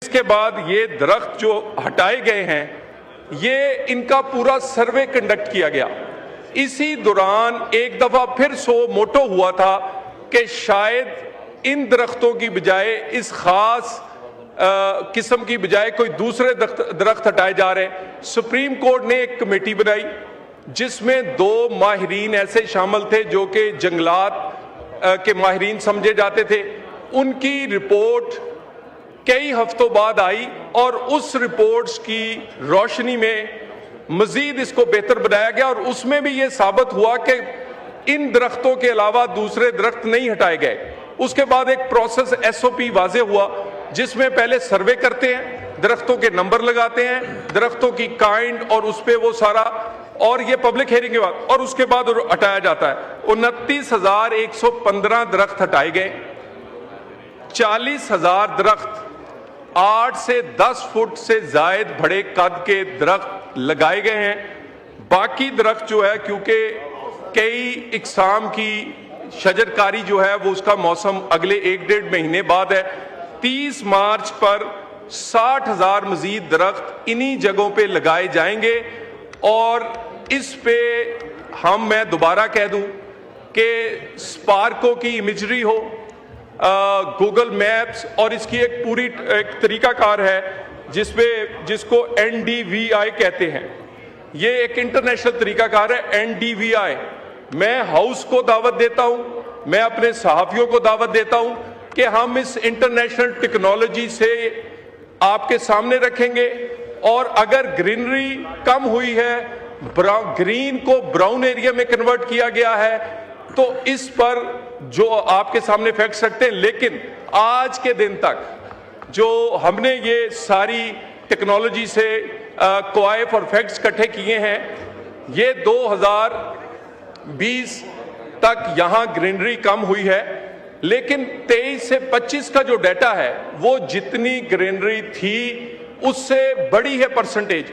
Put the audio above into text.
इसके बाद ये दरख्त जो हटाए गए हैं, ये इनका पूरा सर्वे कंडक्ट किया गया। इसी दौरान एक दफा फिर सो मोटो हुआ था कि शायद इन दरख्तों की बजाय, इस खास किस्म की बजाय कोई दूसरे दरख्त हटाए जा रहे हैं। सुप्रीम कोर्ट ने एक कमेटी बनाई जिसमें 2 माहिरीन ऐसे शामिल थे जो कि जंगलात के माहिरीन समझे जाते थे। उनकी रिपोर्ट कई हफ्तों बाद आई और उस रिपोर्ट्स की रोशनी में मजीद इसको बेहतर बनाया गया और उसमें भी ये साबित हुआ कि इन दरख्तों के अलावा दूसरे दरख्त नहीं हटाए गए। उसके बाद एक प्रोसेस SOP वाजे हुआ जिसमें पहले सर्वे करते हैं, दरख्तों के नंबर लगाते हैं, दरख्तों की काइंड और उस पर वो सारा, और ये पब्लिक हेयरिंग के बाद, और उसके बाद हटाया जाता है। 29,115 दरख्त हटाए गए। 40,000 दरख्त 8 से 10 फुट से जायद बड़े कद के दरख्त लगाए गए हैं। बाकी दरख्त जो है, क्योंकि कई इकसाम की शजरकारी जो है वो उसका मौसम अगले 1-1.5 महीने बाद है। 30 मार्च पर 60,000 मजीद दरख्त इन्हीं जगहों पे लगाए जाएंगे। और इस पे मैं दोबारा कह दूं कि स्पार्को की इमेजरी हो, गूगल मैप्स, और इसकी एक पूरी एक तरीकाकार है जिसको NDVI कहते हैं। ये एक इंटरनेशनल तरीकाकार है NDVI। मैं हाउस को दावत देता हूं, मैं अपने सहाफियों को दावत देता हूं कि हम इस इंटरनेशनल टेक्नोलॉजी से आपके सामने रखेंगे। और अगर ग्रीनरी कम हुई है, ग्रीन को ब्राउन एरिया में कन्वर्ट किया गया है, तो इस पर जो आपके सामने फैक्ट्स रखते हैं। लेकिन आज के दिन तक जो हमने ये सारी टेक्नोलॉजी से क्वाइफ और फैक्ट्स इकट्ठे किए हैं, ये 2020 तक यहां ग्रीनरी कम हुई है। लेकिन 23 से 25 का जो डाटा है वो जितनी ग्रीनरी थी उससे बड़ी है परसेंटेज।